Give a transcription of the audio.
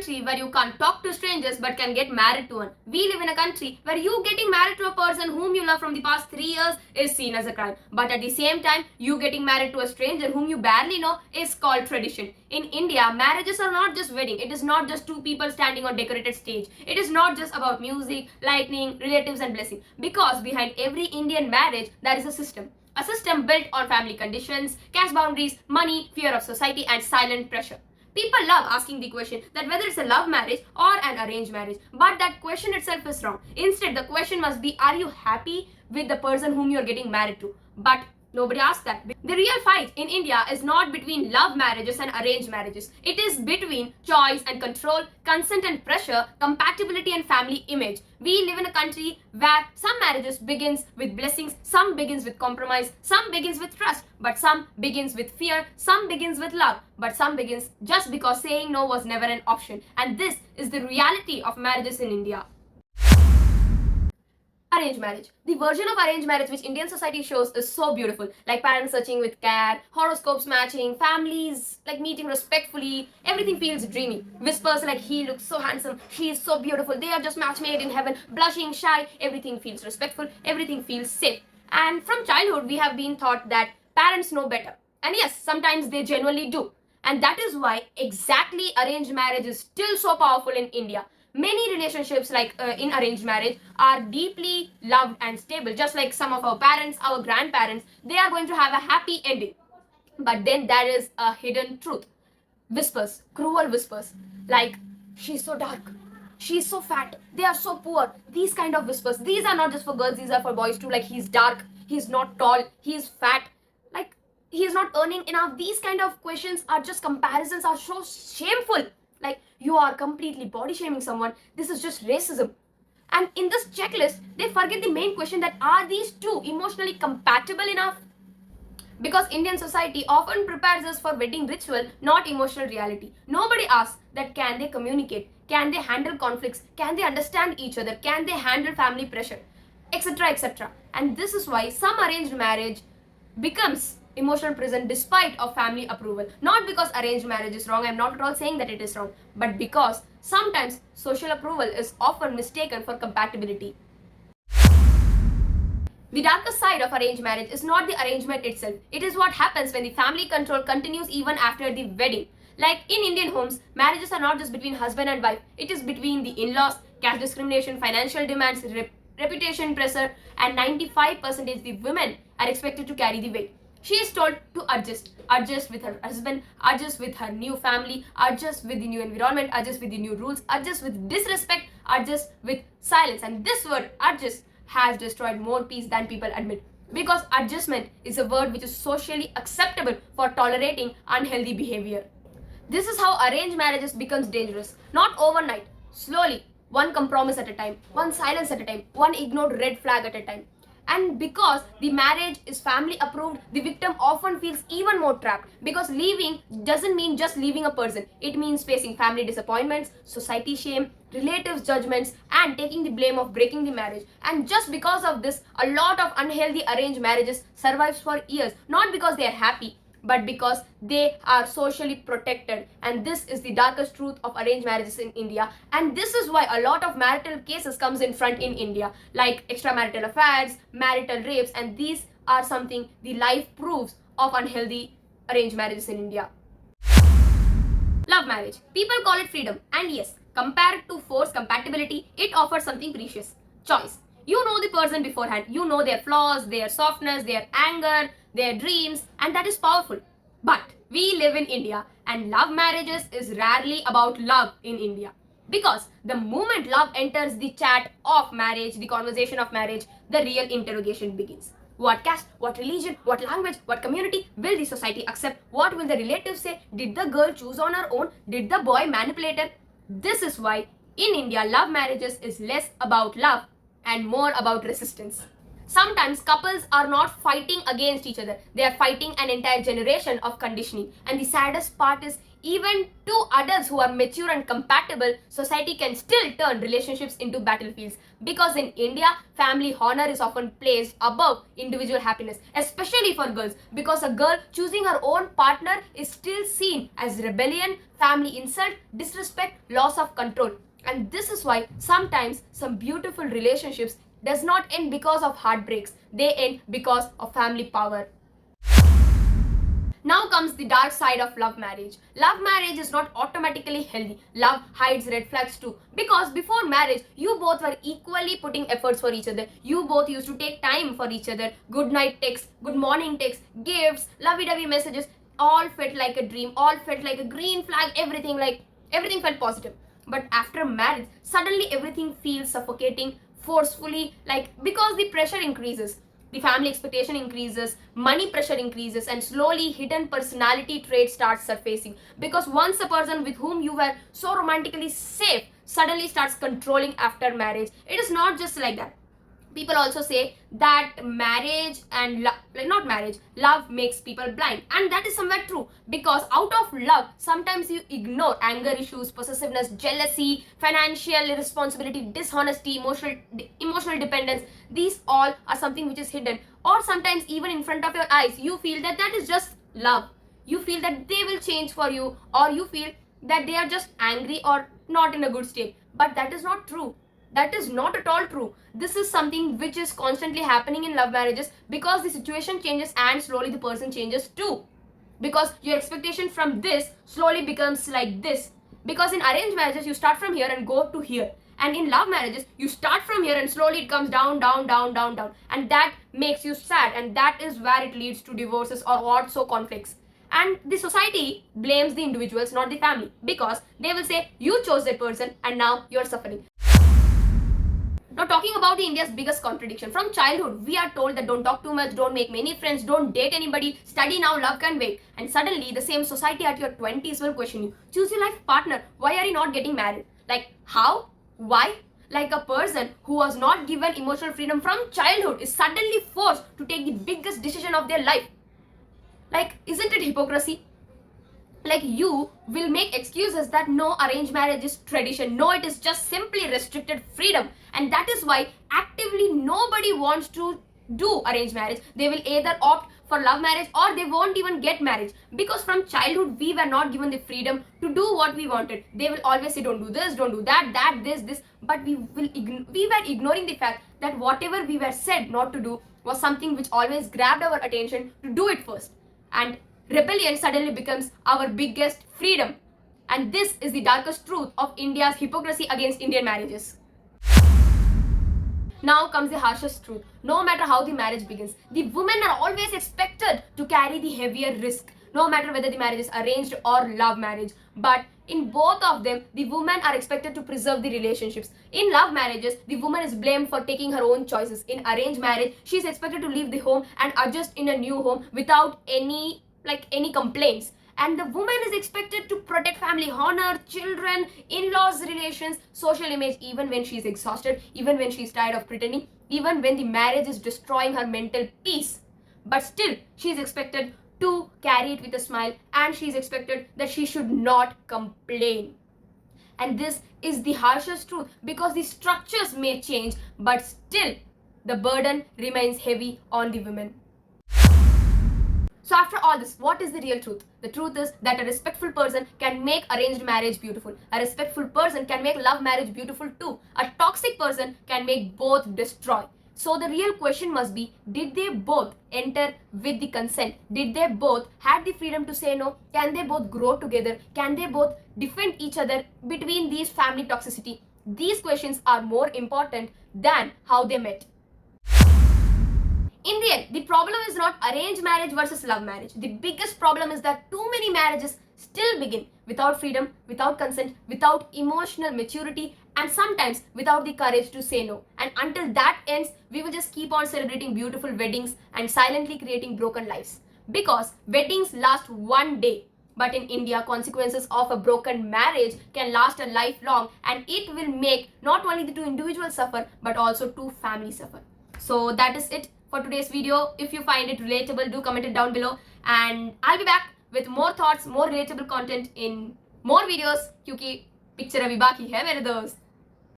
country where you can't talk to strangers but can get married to one. We live in a country where you getting married to a person whom you love from the past 3 years is seen as a crime. But at the same time, you getting married to a stranger whom you barely know is called tradition. In India, marriages are not just wedding. It is not just two people standing on decorated stage. It is not just about music, lightning, relatives and blessing. Because behind every Indian marriage, there is a system. A system built on family conditions, caste boundaries, money, fear of society and silent pressure. People love asking the question that whether it's a love marriage or an arranged marriage. But that question itself is wrong. Instead, the question must be, are you happy with the person whom you're getting married to? But nobody asks that. The real fight in India is not between love marriages and arranged marriages. It is between choice and control, consent and pressure, compatibility and family image. We live in a country where some marriages begins with blessings, some begins with compromise, some begins with trust, but some begins with fear, some begins with love, but some begins just because saying no was never an option. And this is the reality of marriages in India. Arranged marriage. The version of arranged marriage which Indian society shows is so beautiful. Like parents searching with care, horoscopes matching, families like meeting respectfully. Everything feels dreamy. Whispers like he looks so handsome, she is so beautiful, they are just match made in heaven, blushing, shy. Everything feels respectful, everything feels safe. And from childhood we have been taught that parents know better. And yes, sometimes they genuinely do. And that is why exactly arranged marriage is still so powerful in India. Many relationships in arranged marriage are deeply loved and stable. Just like some of our parents, our grandparents, they are going to have a happy ending. But then there is a hidden truth. Whispers, cruel whispers, like she's so dark, she's so fat, they are so poor. These kind of whispers, these are not just for girls, these are for boys too. Like he's dark, he's not tall, he's fat, like he is not earning enough. These kind of questions are just comparisons, are so shameful. Like you are completely body shaming someone. This is just racism. And in this checklist, they forget the main question, that are these two emotionally compatible enough? Because Indian society often prepares us for wedding ritual, not emotional reality. Nobody asks that can they communicate? Can they handle conflicts? Can they understand each other? Can they handle family pressure? Etc. etc. And this is why some arranged marriage becomes emotional prison despite of family approval. Not because arranged marriage is wrong, I'm not at all saying that it is wrong, but because sometimes social approval is often mistaken for compatibility. The darkest side of arranged marriage is not the arrangement itself. It is what happens when the family control continues even after the wedding. Like in Indian homes, marriages are not just between husband and wife. It is between the in-laws, caste discrimination, financial demands, reputation pressure, and 95% the women are expected to carry the weight. She is told to adjust with her husband, adjust with her new family, adjust with the new environment, adjust with the new rules, adjust with disrespect, adjust with silence. And this word, adjust, has destroyed more peace than people admit. Because adjustment is a word which is socially acceptable for tolerating unhealthy behavior. This is how arranged marriages becomes dangerous. Not overnight, slowly, one compromise at a time, one silence at a time, one ignored red flag at a time. And because the marriage is family approved, the victim often feels even more trapped. Because leaving doesn't mean just leaving a person. It means facing family disappointments, society shame, relatives' judgments, and taking the blame of breaking the marriage. And just because of this, a lot of unhealthy arranged marriages survives for years. Not because they are happy, but because they are socially protected. And this is the darkest truth of arranged marriages in India. And this is why a lot of marital cases comes in front in India, like extramarital affairs, marital rapes, and these are something the life proves of unhealthy arranged marriages in India. Love marriage. People call it freedom. And yes, compared to forced compatibility, it offers something precious. Choice. You know the person beforehand. You know their flaws, their softness, their anger, their dreams, and that is powerful. But we live in India, and love marriages is rarely about love in India. Because the moment love enters the chat of marriage, the conversation of marriage, the real interrogation begins. What caste, what religion, what language, what community will the society accept? What will the relatives say? Did the girl choose on her own? Did the boy manipulate her? This is why in India, love marriages is less about love and more about resistance. Sometimes couples are not fighting against each other, they are fighting an entire generation of conditioning. And the saddest part is, even two adults who are mature and compatible, society can still turn relationships into battlefields. Because in India, family honor is often placed above individual happiness, especially for girls. Because a girl choosing her own partner is still seen as rebellion, family insult, disrespect, loss of control. And this is why sometimes some beautiful relationships does not end because of heartbreaks. They end because of family power. Now comes the dark side of love marriage. Love marriage is not automatically healthy. Love hides red flags too. Because before marriage, you both were equally putting efforts for each other. You both used to take time for each other. Good night texts, good morning texts, gifts, lovey-dovey messages. All felt like a dream. All felt like a green flag. Everything felt positive. But after marriage, suddenly everything feels suffocating, forcefully, because the pressure increases. The family expectation increases, money pressure increases, and slowly hidden personality traits start surfacing. Because once a person with whom you were so romantically safe suddenly starts controlling after marriage, it is not just like that. People also say that marriage and love makes people blind, and that is somewhere true. Because out of love, sometimes you ignore anger issues, possessiveness, jealousy, financial irresponsibility, dishonesty, emotional dependence. These all are something which is hidden, or sometimes even in front of your eyes. You feel that is just love. You feel that they will change for you, or you feel that they are just angry or not in a good state. But that is not true. That is not at all true. This is something which is constantly happening in love marriages, because the situation changes and slowly the person changes too. Because your expectation from this slowly becomes like this. Because in arranged marriages, you start from here and go to here. And in love marriages, you start from here and slowly it comes down, down, down, down, down. And that makes you sad. And that is where it leads to divorces or what so conflicts. And the society blames the individuals, not the family. Because they will say, you chose that person and now you're suffering. Now, talking about the India's biggest contradiction. From childhood, we are told that don't talk too much, don't make many friends, don't date anybody, study now, love can wait. And suddenly, the same society at your 20s will question you. Choose your life partner. Why are you not getting married? Like, how? Why? Like a person who was not given emotional freedom from childhood is suddenly forced to take the biggest decision of their life. Like, isn't it hypocrisy? Like, you will make excuses that no, arranged marriage is tradition. No, it is just simply restricted freedom. And that is why actively nobody wants to do arranged marriage. They will either opt for love marriage or they won't even get married. Because from childhood, we were not given the freedom to do what we wanted. They will always say, don't do this, don't do that, this. But we were ignoring the fact that whatever we were said not to do was something which always grabbed our attention to do it first. And rebellion suddenly becomes our biggest freedom. And this is the darkest truth of India's hypocrisy against Indian marriages. Now comes the harshest truth. No matter how the marriage begins, the women are always expected to carry the heavier risk, no matter whether the marriage is arranged or love marriage. But in both of them, the women are expected to preserve the relationships. In love marriages, the woman is blamed for taking her own choices. In arranged marriage, she is expected to leave the home and adjust in a new home without any complaints. And the woman is expected to protect family honor, children, in-laws relations, social image, even when she is exhausted, even when she is tired of pretending, even when the marriage is destroying her mental peace. But still, she is expected to carry it with a smile, and she is expected that she should not complain. And this is the harshest truth, because the structures may change, but still the burden remains heavy on the women. So after all this, what is the real truth? The truth is that a respectful person can make arranged marriage beautiful. A respectful person can make love marriage beautiful too. A toxic person can make both destroy. So the real question must be, did they both enter with the consent? Did they both have the freedom to say no? Can they both grow together? Can they both defend each other between these family toxicity? These questions are more important than how they met. In the end, the problem is not arranged marriage versus love marriage. The biggest problem is that too many marriages still begin without freedom, without consent, without emotional maturity, and sometimes without the courage to say no. And until that ends, we will just keep on celebrating beautiful weddings and silently creating broken lives. Because weddings last one day. But in India, consequences of a broken marriage can last a lifelong, and it will make not only the two individuals suffer, but also two families suffer. So that is it for today's video. If you find it relatable, do comment it down below, and I'll be back with more thoughts, more relatable content in more videos, क्योंकि picture अभी बाकी है मेरे दोस्त.